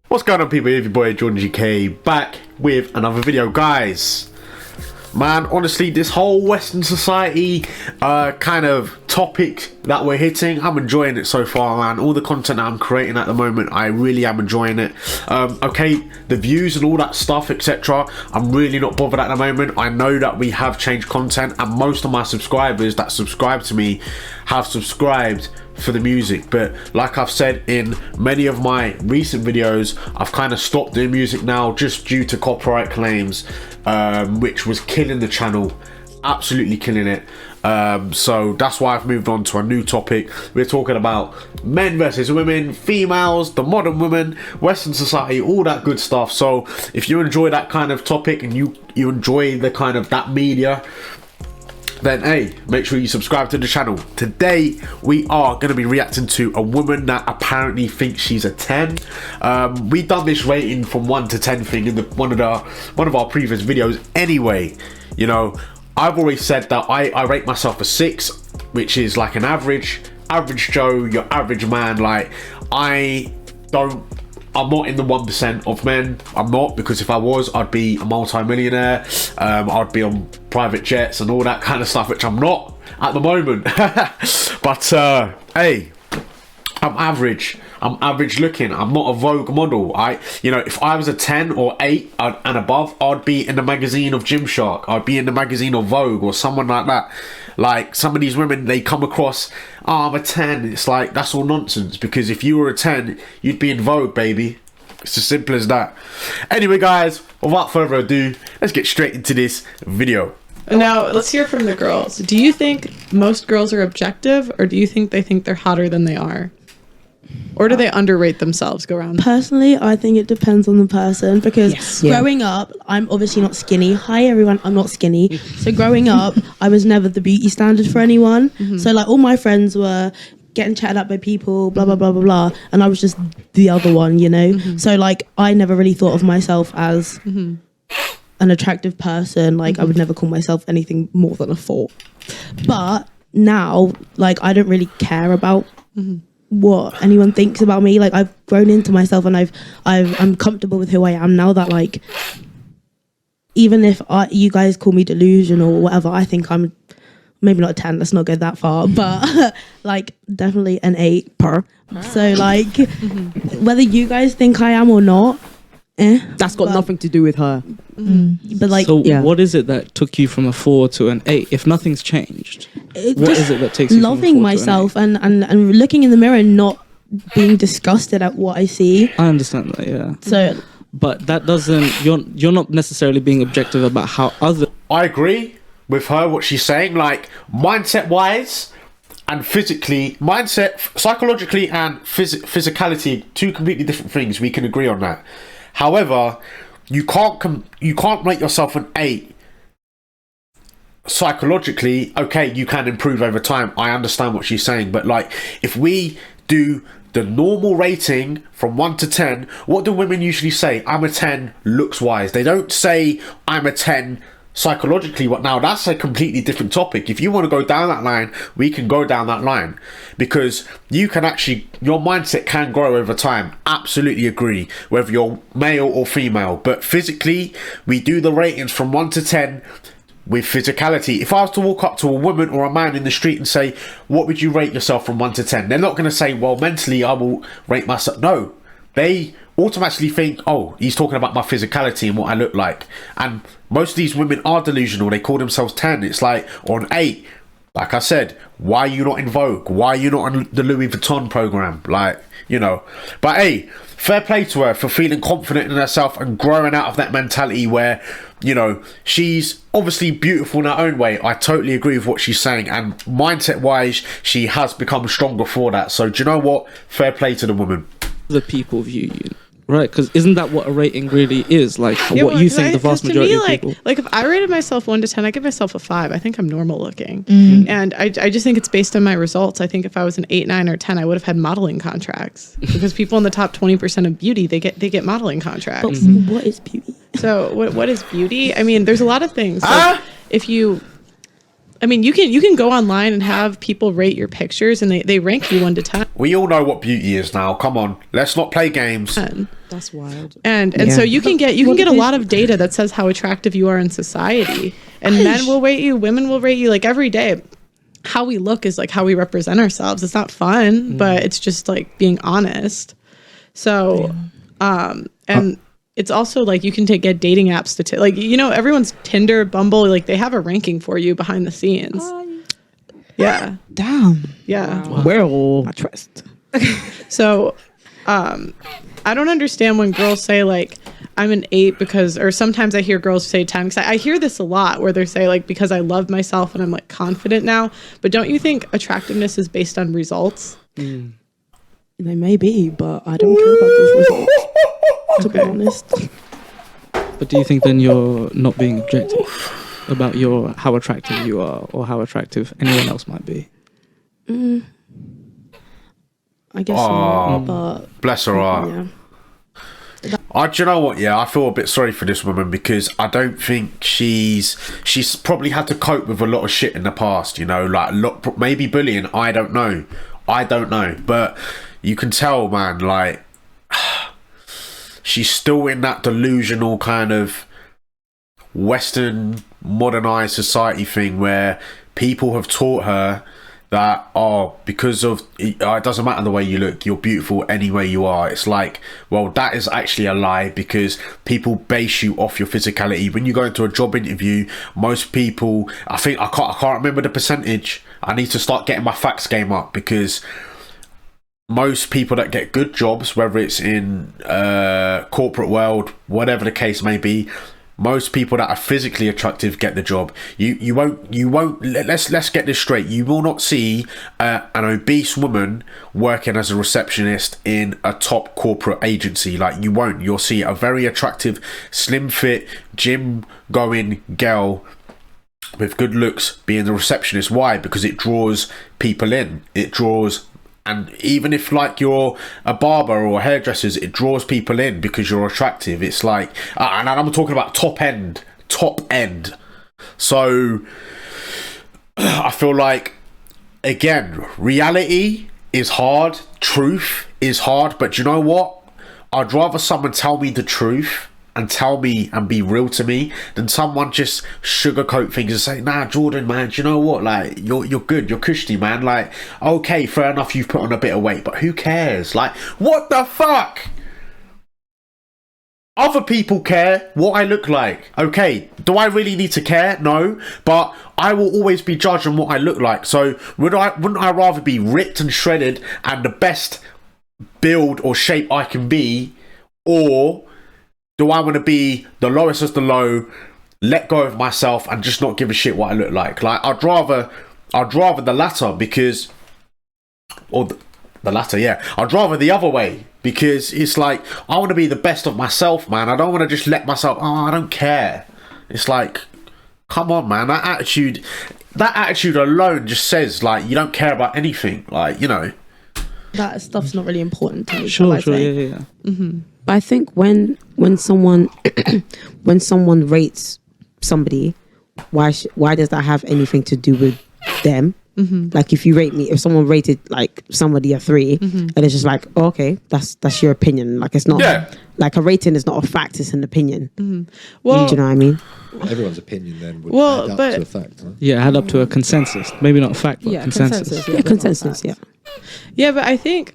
What's going on, people? It's your boy Jordan GK back with another video, guys. Man, honestly, this whole Western society kind of topic that we're hitting, I'm enjoying it so far, man. All the content that I'm creating at the moment, I really am enjoying it. Okay, the views and all that stuff, etc., I'm really not bothered at the moment. I know that we have changed content, and most of my subscribers that subscribe to me have subscribed for the music. But like I've said in many of my recent videos, I've kind of stopped doing music now just due to copyright claims, which was killing the channel, absolutely killing it. So that's why I've moved on to a new topic. We're talking about men versus women, females, the modern woman, Western society, all that good stuff. So if you enjoy that kind of topic and you enjoy the kind of that media, then hey, make sure you subscribe to the channel. Today we are going to be reacting to a woman that apparently thinks she's a 10. We done this rating from 1 to 10 thing in one of our previous videos anyway. You know, I've always said that I rate myself a 6, which is like an average Joe, your average man. Like, I'm not in the 1% of men. I'm not, because if I was, I'd be a multi-millionaire. I'd be on private jets and all that kind of stuff, which I'm not at the moment. But hey, I'm average. I'm average looking. I'm not a Vogue model. If I was a 10 or 8 and above, I'd be in the magazine of Gymshark. I'd be in the magazine of Vogue or someone like that. Like, some of these women, they come across, oh, I'm a 10. It's like, that's all nonsense, because if you were a 10, you'd be in Vogue, baby. It's as simple as that. Anyway, guys, without further ado, let's get straight into this video. Now, let's hear from the girls. Do you think most girls are objective, or do you think they think they're hotter than they are? Or do they underrate themselves? Go around. Personally, I think it depends on the person, because growing up, I'm obviously not skinny. Hi everyone, I'm not skinny. So growing up, I was never the beauty standard for anyone. So like, all my friends were getting chatted up by people, blah blah blah blah blah, and I was just the other one, you know. So like, I never really thought of myself as an attractive person. Like, I would never call myself anything more than a 4. But now, like, I don't really care about what anyone thinks about me. Like, I've grown into myself, and I'm comfortable with who I am now. That, like, even if you guys call me delusional or whatever, I think I'm maybe not a 10. Let's not go that far, but like, definitely an 8 per. So like, whether you guys think I am or not, that's got nothing to do with her. But like, so what is it that took you from a 4 to an 8? If nothing's changed, what is it that takes you loving from a 4 myself to an 8? and looking in the mirror and not being disgusted at what I see. I understand that, yeah. So, but that doesn't, you're not necessarily being objective about how other. I agree with her, what she's saying. Like, mindset wise and physically, psychologically and physicality, 2 completely different things. We can agree on that. However, you can't rate yourself an 8 psychologically. Okay, you can improve over time. I understand what she's saying, but like, if we do the normal rating from 1 to 10, what do women usually say? I'm a 10 looks wise. They don't say I'm a 10 psychologically. What now? That's a completely different topic. If you want to go down that line, we can go down that line, because you can actually, your mindset can grow over time. Absolutely agree, whether you're male or female. But physically, we do the ratings from 1 to 10 with physicality. If I was to walk up to a woman or a man in the street and say, what would you rate yourself from 1 to 10? They're not going to say, well, mentally I will rate myself. No, they automatically think, oh, he's talking about my physicality and what I look like. And most of these women are delusional. They call themselves 10. It's like, or an 8. Like I said, why are you not in Vogue? Why are you not on the Louis Vuitton program? Like, you know. But hey, fair play to her for feeling confident in herself and growing out of that mentality where, you know, she's obviously beautiful in her own way. I totally agree with what she's saying, and mindset wise, she has become stronger for that. So do you know what? Fair play to the woman. The people view you, right? Because isn't that what a rating really is? Like, what you think the vast majority of people. Like, if I rated myself 1 to 10, I give myself a 5. I think I'm normal looking, and I just think it's based on my results. I think if I was an 8, 9, or 10, I would have had modeling contracts, because people in the top 20% of beauty, they get modeling contracts. But what is beauty? So what is beauty? I mean, there's a lot of things. Like, if you I mean, you can go online and have people rate your pictures, and they rank you 1 to 10. We all know what beauty is now. Come on, let's not play games. That's wild. And so you can get a lot of data that says how attractive you are in society, and men will rate you, women will rate you, like every day. How we look is like how we represent ourselves. It's not fun, but it's just like being honest. So, and it's also like you can get dating apps to like, you know, everyone's Tinder, Bumble, like they have a ranking for you behind the scenes. Yeah. Damn. Yeah. Wow. Well, I trust. So, I don't understand when girls say like, I'm an 8 because, or sometimes I hear girls say 10 because I hear this a lot where they say like, because I love myself and I'm like confident now. But don't you think attractiveness is based on results? They may be, but I don't care about those results, to be honest. But do you think then you're not being objective about how attractive you are or how attractive anyone else might be? I guess not, but Bless her heart. yeah. Do you know what? Yeah, I feel a bit sorry for this woman because I don't think she's probably had to cope with a lot of shit in the past. You know, like maybe bullying. I don't know, but you can tell, man. Like she's still in that delusional kind of Western modernized society thing where people have taught her that because of it doesn't matter the way you look, you're beautiful any way you are. It's like, well, that is actually a lie because people base you off your physicality. When you go into a job interview, most people, I can't remember the percentage. I need to start getting my facts game up because most people that get good jobs, whether it's in corporate world, whatever the case may be, most people that are physically attractive get the job. You won't. Let's get this straight. You will not see an obese woman working as a receptionist in a top corporate agency. Like you won't. You'll see a very attractive, slim fit, gym going girl with good looks being the receptionist. Why? Because it draws people in. And even if like you're a barber or hairdressers, it draws people in because you're attractive. It's like, and I'm talking about top end. So I feel like, again, reality is hard. Truth is hard. But you know what? I'd rather someone tell me the truth and tell me and be real to me than someone just sugarcoat things and say, nah, Jordan, man, do you know what? Like, you're good, you're cushy, man. Like, okay, fair enough, you've put on a bit of weight, but who cares? Like, what the fuck? Other people care what I look like. Okay, do I really need to care? No, but I will always be judged on what I look like. So wouldn't I rather be ripped and shredded and the best build or shape I can be, or do I want to be the lowest as the low, let go of myself and just not give a shit what I look like? Like I'd rather the latter because, or the latter, yeah. I'd rather the other way because it's like I want to be the best of myself, man. I don't want to just let myself. Oh, I don't care. It's like, come on, man. That attitude alone just says like you don't care about anything. Like, you know, that stuff's not really important to me. Sure, yeah. Mm-hmm. But I think when someone when someone rates somebody, why does that have anything to do with them? Mm-hmm. Like if someone rated like somebody a 3, and it's just like, oh, okay, that's your opinion. Like it's not like a rating is not a fact; it's an opinion. Mm-hmm. Well, do you know what I mean? Everyone's opinion then would add up to a fact. Huh? Yeah, add up to a consensus. Maybe not a fact, but consensus. Consensus. Yeah. Yeah, but I think,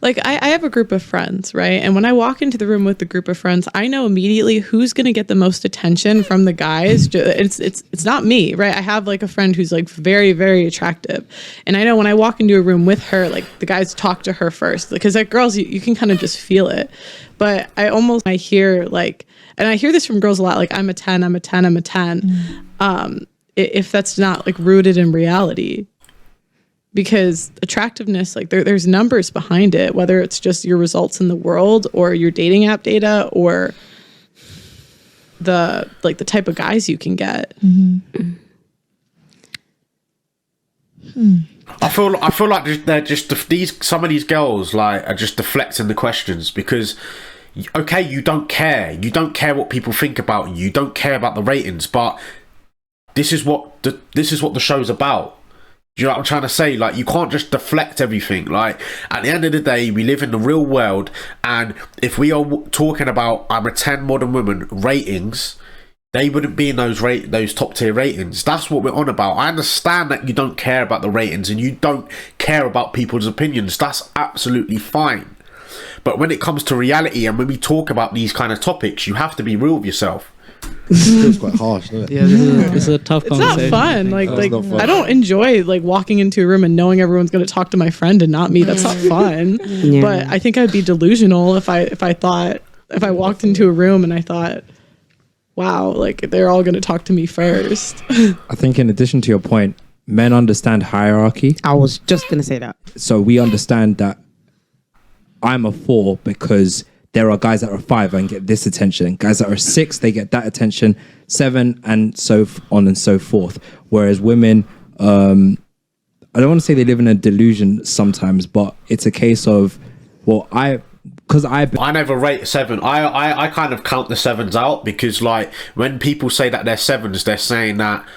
like, I have a group of friends, right? And when I walk into the room with the group of friends, I know immediately who's going to get the most attention from the guys. It's not me, right? I have, like, a friend who's, like, very, very attractive. And I know when I walk into a room with her, like, the guys talk to her first. Because, like, girls, you can kind of just feel it. But I hear, like, and I hear this from girls a lot, like, I'm a 10, I'm a 10, I'm a 10. If that's not, like, rooted in reality. Because attractiveness, like there's numbers behind it, whether it's just your results in the world or your dating app data or the type of guys you can get. Mm-hmm. I feel like they're just some of these girls like are just deflecting the questions because, okay, you don't care what people think about you, you don't care about the ratings, but this is what the show's about. Do you know what I'm trying to say? Like, you can't just deflect everything. Like, at the end of the day, we live in the real world, and if we are talking about I'm a 10 Modern Women ratings, they wouldn't be in those top tier ratings. That's what we're on about. I understand that you don't care about the ratings and you don't care about people's opinions. That's absolutely fine. But when it comes to reality and when we talk about these kind of topics, you have to be real with yourself. It feels quite harsh, doesn't it? Yeah, it's a tough conversation. It's not fun. Like not fun. I don't enjoy like walking into a room and knowing everyone's going to talk to my friend and not me. That's not fun. Yeah. But I think I'd be delusional if I walked into a room and I thought, wow, like they're all going to talk to me first. I think in addition to your point, men understand hierarchy. I was just gonna say that. So we understand that I'm a 4 because there are guys that are 5 and get this attention. Guys that are 6, they get that attention. 7 and so on and so forth. Whereas women, I don't want to say they live in a delusion sometimes, but it's a case of, well, I never rate a 7. I kind of count the 7s out, because like when people say that they're 7s, they're saying that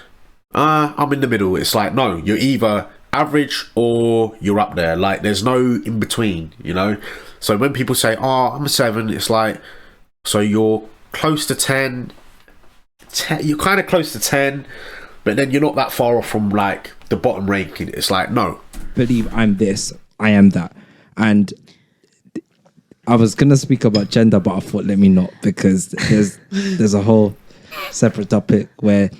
I'm in the middle. It's like, no, you're either average or you're up there. Like, there's no in between, you know. So when people say, oh, I'm a 7, it's like, so you're close to 10, you're kind of close to 10, but then you're not that far off from like the bottom ranking. It's like, no, believe I'm this, I am that. And I was gonna speak about gender, but I thought let me not, because there's a whole separate topic where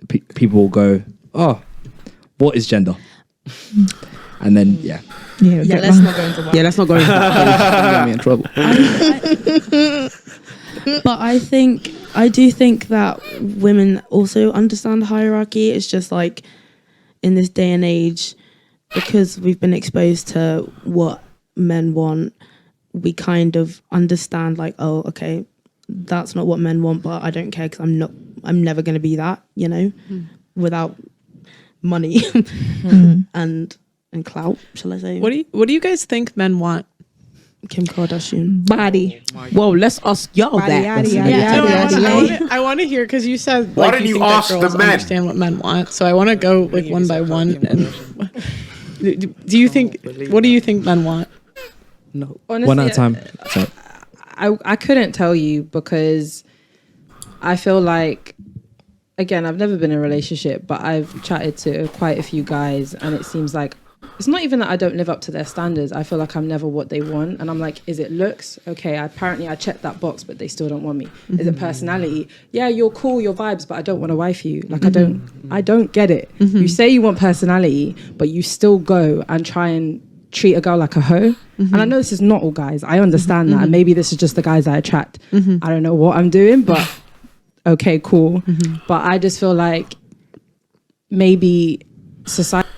people will go, oh, what is gender? And then let's not go into that. Yeah, let's not go into that. Get me in trouble. But I do think that women also understand hierarchy. It's just like in this day and age, because we've been exposed to what men want, we kind of understand like, oh, okay, that's not what men want, but I don't care because I'm never going to be that, you know, without money and clout, shall I say. What do you guys think men want? Kim Kardashian. Body. Whoa, let's ask y'all that. I want to hear, because you said why like, don't you think ask that the girls men? understand what men want. So I want to go like one by one. And do you think? What do you think men want? No. Honestly, one at a time. So. I couldn't tell you, because I feel like, again, I've never been in a relationship, but I've chatted to quite a few guys, and it seems like it's not even that I don't live up to their standards. I feel like I'm never what they want. And I'm like, is it looks? Okay, apparently I checked that box, but they still don't want me. Is it personality? Yeah, you're cool, your vibes, but I don't want to wife you. Like, I don't get it. You say you want personality, but you still go and try and treat a girl like a hoe. And I know this is not all guys. I understand that. And maybe this is just the guys I attract. I don't know what I'm doing, but okay, cool. But I just feel like maybe society...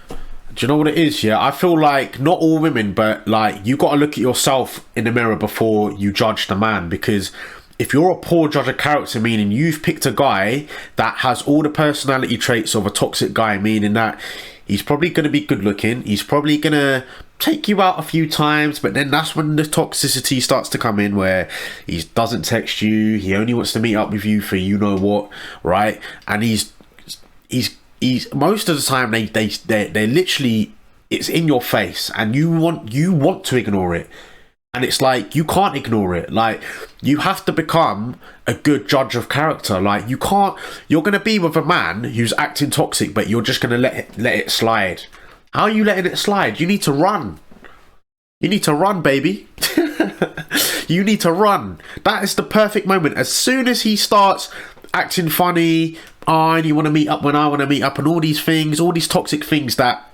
Do you know what it is? Yeah, I feel like not all women, but like you got to look at yourself in the mirror before you judge the man. Because if you're a poor judge of character, meaning you've picked a guy that has all the personality traits of a toxic guy, meaning that he's probably going to be good looking, he's probably going to take you out a few times, but then that's when the toxicity starts to come in, where he doesn't text you, he only wants to meet up with you for you know what, right? And he's most of the time they literally, it's in your face, and you want to ignore it, and it's like you can't ignore it. Like, you have to become a good judge of character. Like, you're gonna be with a man who's acting toxic, but you're just gonna let it slide. How are you letting it slide? You need to run. You need to run, baby. You need to run. That is the perfect moment. As soon as he starts acting funny, and you want to meet up when I want to meet up, and all these things, all these toxic things that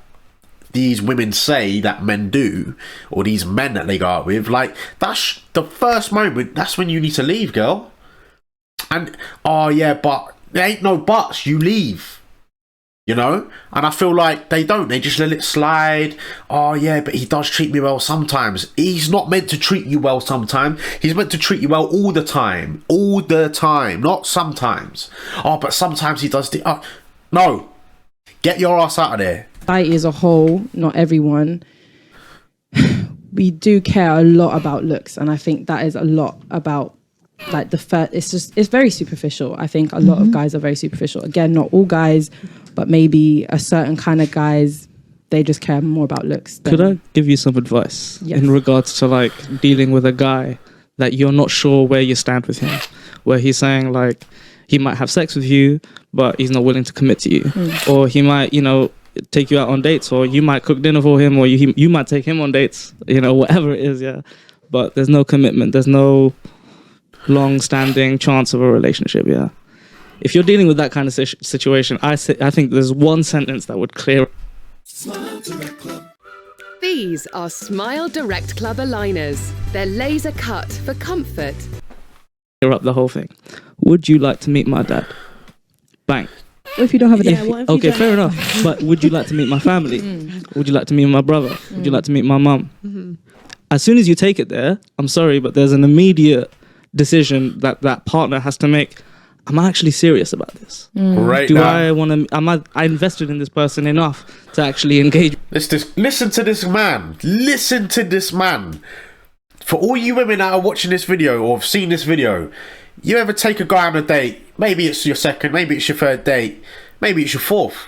these women say that men do, or these men that they go out with, like, that's the first moment. That's when you need to leave, girl. And oh yeah, but there ain't no buts. You leave, you know. And I feel like they don't. They just let it slide. Oh yeah, but he does treat me well sometimes. He's not meant to treat you well sometimes. He's meant to treat you well all the time, not sometimes. Oh, but sometimes he does. No, get your ass out of there. Society as a whole, not everyone, we do care a lot about looks, and I think that is a lot about like it's very superficial. I think a lot of guys are very superficial. Again, not all guys, but maybe a certain kind of guys, they just care more about looks. Could I give you some advice Yes. in regards to like dealing with a guy that you're not sure where you stand with him, where he's saying like he might have sex with you, but he's not willing to commit to you, or he might, you know, take you out on dates, or you might cook dinner for him, or you might take him on dates, you know, whatever it is, yeah. But there's no commitment, there's no long-standing chance of a relationship, yeah. If you're dealing with that kind of situation, I think there's one sentence that would clear. These are Smile Direct Club aligners. They're laser cut for comfort. Up the whole thing. Would you like to meet my dad? Bang. What if you don't have a dad? Okay, fair enough. But would you like to meet my family? Would you like to meet my brother? Would you like to meet my mum? As soon as you take it there, I'm sorry, but there's an immediate decision that partner has to make. Am I actually serious about this? Right Do now. I want to? I invested in this person enough to actually engage? Listen to this man. Listen to this man. For all you women that are watching this video or have seen this video, you ever take a guy on a date, maybe it's your second, maybe it's your third date, maybe it's your fourth.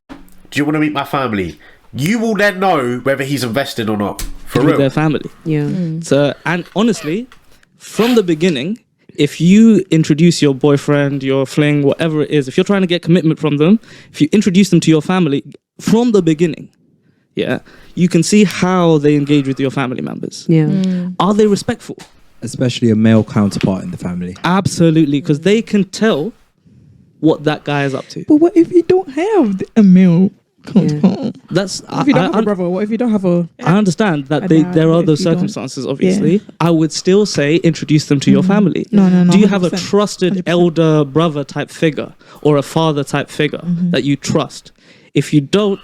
Do you want to meet my family? You will then know whether he's invested or not. For with real. their family. Yeah. So, and honestly, from the beginning, if you introduce your boyfriend, your fling, whatever it is, if you're trying to get commitment from them, if you introduce them to your family from the beginning, yeah, you can see how they engage with your family members. Yeah. Are they respectful? Especially a male counterpart in the family. Absolutely, because they can tell what that guy is up to. But what if you don't have a male counterpart? That's If you don't have a brother, what if you don't have a... I understand that a there dad, are what if those you don't? circumstances, obviously. I would still say introduce them to your family. No, Do you have a 100%. trusted 100%. elder brother type figure or a father type figure that you trust? If you don't,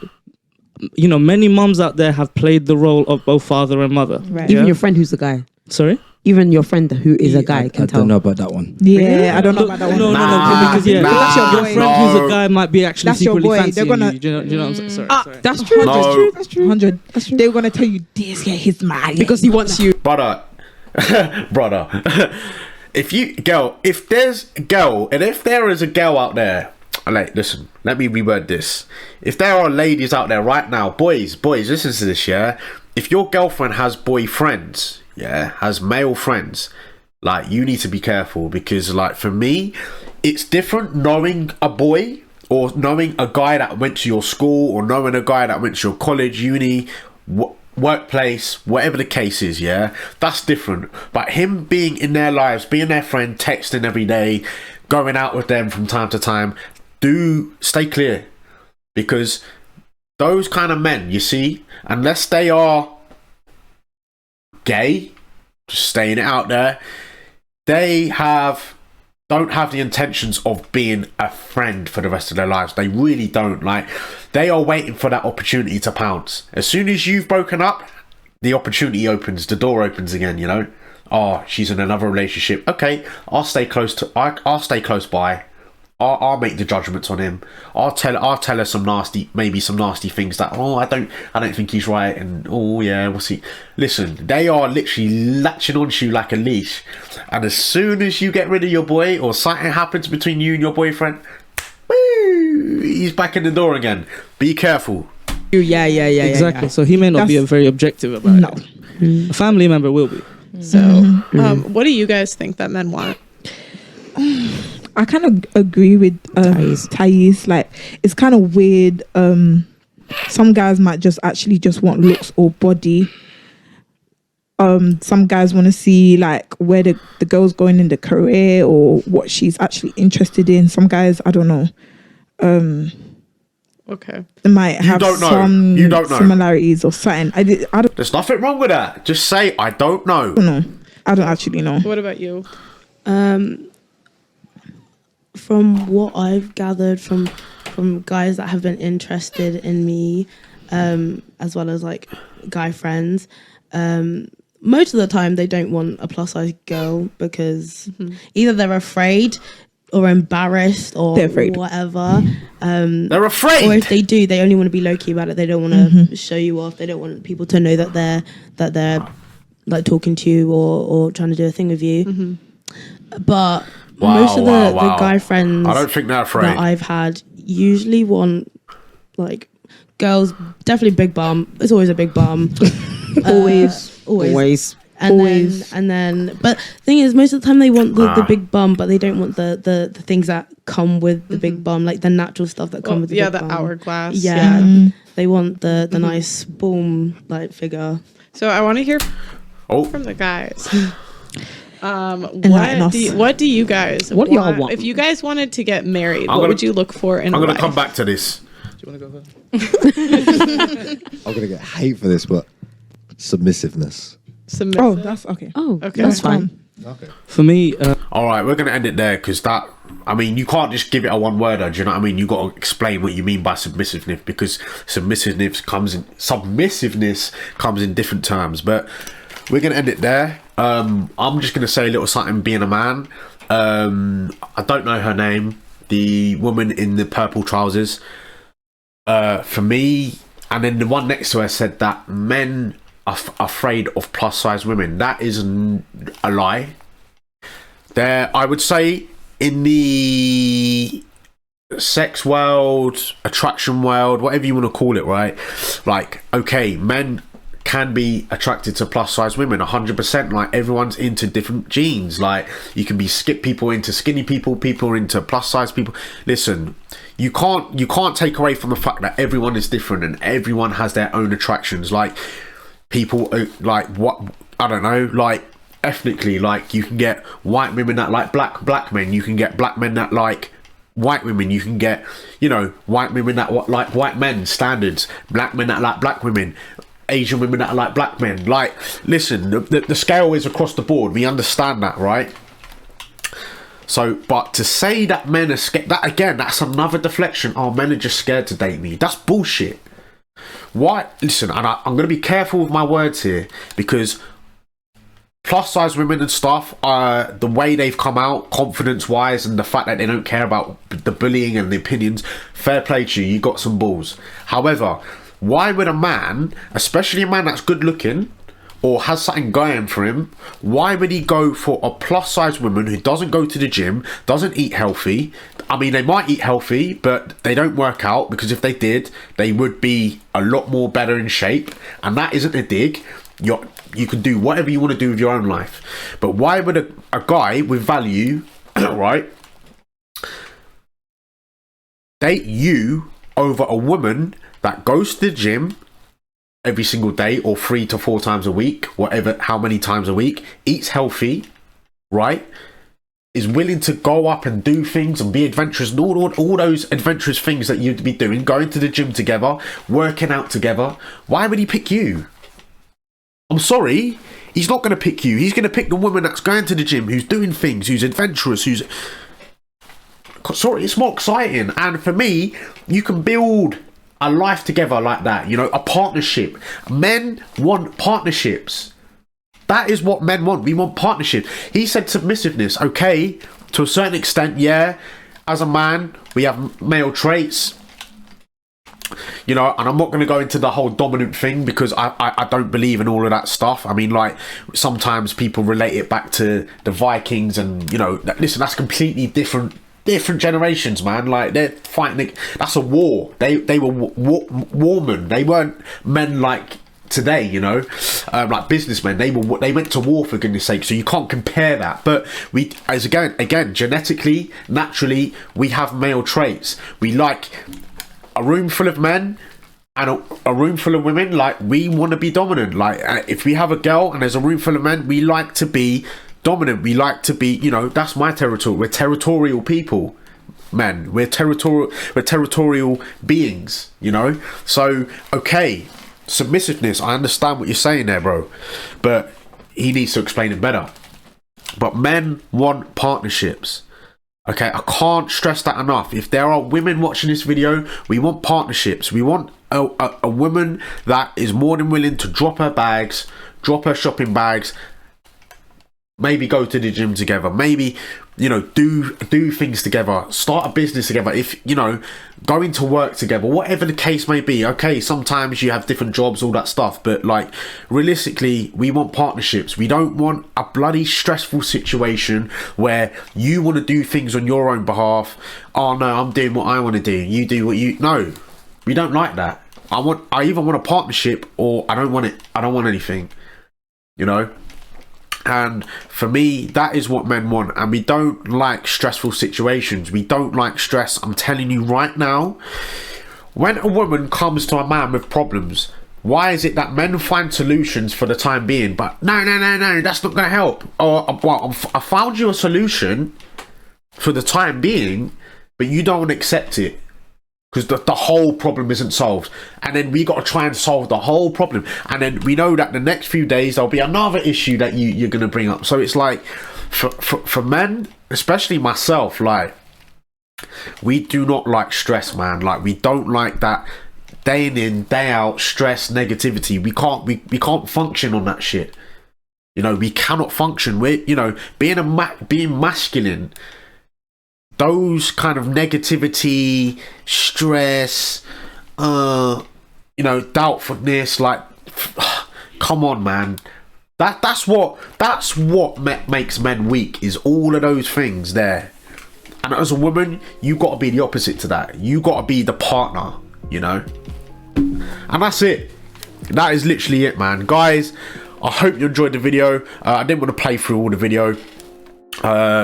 you know, many moms out there have played the role of both father and mother. Right. Even Yeah? your friend who's a guy. Sorry? Even your friend who is a guy I can tell. don't know about that one. Yeah, I don't know about that one. No, Nah, because yeah, nah, that's your your boy. friend who's No. a guy might be actually That's your secretly boy. fancying They're gonna- you. Do you know what I'm saying? Sorry. That's true. No. That's true. That's true. 100. That's true. They're gonna tell you this guy, he's mad because he wants you. Brother. If there is a girl out there, like, listen, let me reword this. If there are ladies out there right now, boys, listen to this, yeah? If your girlfriend has boyfriends, yeah, has male friends, like, you need to be careful, because, like, for me, it's different knowing a boy or knowing a guy that went to your school or knowing a guy that went to your college, uni, workplace, whatever the case is, yeah, that's different. But him being in their lives, being their friend, texting every day, going out with them from time to time, do stay clear, because those kind of men, you see, unless they are gay, just staying it out there, they don't have the intentions of being a friend for the rest of their lives. They really don't. Like, they are waiting for that opportunity to pounce. As soon as you've broken up, the opportunity opens, the door opens again, you know. Oh, she's in another relationship. Okay, I'll stay close by. I'll make the judgments on him. I'll tell her some nasty things that, oh, I don't think he's right, and oh yeah, we'll see. Listen, they are literally latching onto you like a leash, and as soon as you get rid of your boy or something happens between you and your boyfriend, woo, he's back in the door again. Be careful. Yeah. Exactly. Yeah. So he may not be That's- very objective about No. it. A family member will be. So, what do you guys think that men want? I kind of agree with Thais. Like, it's kind of weird. Some guys might just want looks or body. Some guys want to see like where the girl's going in the career or what she's actually interested in. Some guys, I don't know. Okay. They might have some You don't know. similarities or something. I don't There's nothing wrong with that. Just say, I don't know. know. I don't actually know. What about you? From what I've gathered from guys that have been interested in me, as well as like guy friends, most of the time they don't want a plus size girl because either they're afraid or embarrassed or They're afraid. whatever. They're afraid. Or if they do, they only want to be low key about it. They don't want to show you off. They don't want people to know that they're like talking to you or trying to do a thing with you. but Wow, most of the wow. guy friends I don't think they're afraid. that I've had usually want like girls, definitely big bum. It's always a big bum. Always. And then but thing is, most of the time they want the big bum, but they don't want the things that come with the big bum, like the natural stuff that come with the big bum. hourglass. Yeah. They want the nice boom like figure. So I want to hear from the guys. Enlighten What do you guys What do y'all want? If you guys wanted to get married, what would you look for in a I'm going to wife? come back to this. Do you want to go first? I'm gonna get hate for this, but submissiveness. Submissive. Oh, that's okay. Oh, Okay. that's fine. Okay. For me, All right, we're going to end it there because you can't just give it a one worder. Do you know what I mean? You got to explain what you mean by submissiveness, because submissiveness comes in different terms. But we're going to end it there. I'm just going to say a little something being a man. I don't know her name, the woman in the purple trousers. For me, and then the one next to her said that men are afraid of plus size women. That is a lie. I would say in the sex world, attraction world, whatever you want to call it, right? Like, okay, men can be attracted to plus size women 100%. Like, everyone's into different genes. Like, you can be people into skinny people are into plus size people. Listen, you can't take away from the fact that everyone is different and everyone has their own attractions. Like, people like, what, I don't know, like ethnically, like you can get white women that like black men, you can get black men that like white women, you can get, you know, white women that like white men standards, black men that like black women, Asian women that are like black men. Like, listen, the scale is across the board. We understand that, right? So, but to say that men are scared, that again, that's another deflection. Oh, men are just scared to date me. That's bullshit. Why? Listen, and I'm going to be careful with my words here, because plus size women and stuff, the way they've come out confidence wise and the fact that they don't care about the bullying and the opinions, fair play to you, you got some balls. However, why would a man, especially a man that's good looking or has something going for him, why would he go for a plus size woman who doesn't go to the gym, doesn't eat healthy? I mean, they might eat healthy, but they don't work out, because if they did, they would be a lot more better in shape. And that isn't a dig. You can do whatever you want to do with your own life. But why would a guy with value, right, date you over a woman that goes to the gym every single day or 3 to 4 times a week, whatever, how many times a week, eats healthy, right, is willing to go up and do things and be adventurous, and all those adventurous things that you'd be doing, going to the gym together, working out together? Why would he pick you? I'm sorry, he's not going to pick you. He's going to pick the woman that's going to the gym, who's doing things, who's adventurous, who's... Sorry, it's more exciting. And for me, you can build a life together like that, you know, a partnership. Men want partnerships. That is what men want. We want partnership. He said submissiveness. Okay, to a certain extent, yeah. As a man, we have male traits, you know, and I'm not going to go into the whole dominant thing, because I don't believe in all of that stuff. I mean, like, sometimes people relate it back to the Vikings, and, you know, listen, that's completely different generations, man. Like, they're fighting, that's a war. They were warmen. They weren't men like today, you know, like businessmen. They went to war, for goodness sake. So you can't compare that. But we, as again, genetically, naturally, we have male traits. We like a room full of men and a room full of women. Like, we want to be dominant. Like, if we have a girl and there's a room full of men, we like to be dominant. We like to be, you know, that's my territory. We're territorial people, men. We're territorial beings, you know. So, okay, submissiveness, I understand what you're saying there, bro, but he needs to explain it better. But men want partnerships. Okay, I can't stress that enough. If there are women watching this video, we want partnerships. We want a woman that is more than willing to drop her bags, drop her shopping bags, maybe go to the gym together, maybe you know, do things together, start a business together, if, you know, going to work together, whatever the case may be. Okay, sometimes you have different jobs, all that stuff, but like realistically, we want partnerships. We don't want a bloody stressful situation where you want to do things on your own behalf. Oh no, I'm doing what I want to do, you do what you... No, we don't like that. I either want a partnership or I don't want it. I don't want anything, you know. And for me, that is what men want. And we don't like stressful situations. We don't like stress. I'm telling you right now, when a woman comes to a man with problems, why is it that men find solutions for the time being, but no, that's not going to help? Or, well, I found you a solution for the time being, but you don't accept it. Because the whole problem isn't solved, and then we got to try and solve the whole problem, and then we know that the next few days there'll be another issue that you're going to bring up. So it's like for men, especially myself, like, we do not like stress, man. Like, we don't like that day in, day out stress, negativity. We can't function on that shit. You know, we cannot function. We're, you know, being masculine, those kind of negativity, stress, you know, doubtfulness, like, come on, man. That's what makes men weak, is all of those things there. And as a woman, you got to be the opposite to that. You got to be the partner, you know. And that's it. That is literally it, man. Guys, I hope you enjoyed the video. I didn't want to play through all the video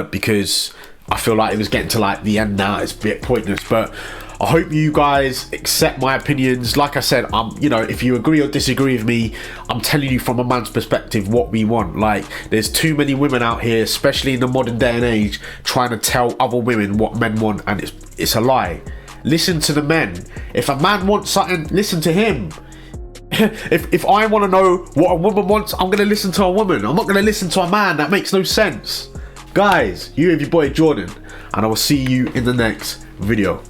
because I feel like it was getting to like the end now. It's a bit pointless, but I hope you guys accept my opinions. Like I said, you know, if you agree or disagree with me, I'm telling you from a man's perspective what we want. Like, there's too many women out here, especially in the modern day and age, trying to tell other women what men want, and it's a lie. Listen to the men. If a man wants something, listen to him. If I want to know what a woman wants, I'm going to listen to a woman. I'm not going to listen to a man. That makes no sense. Guys, you have your boy Jordan, and I will see you in the next video.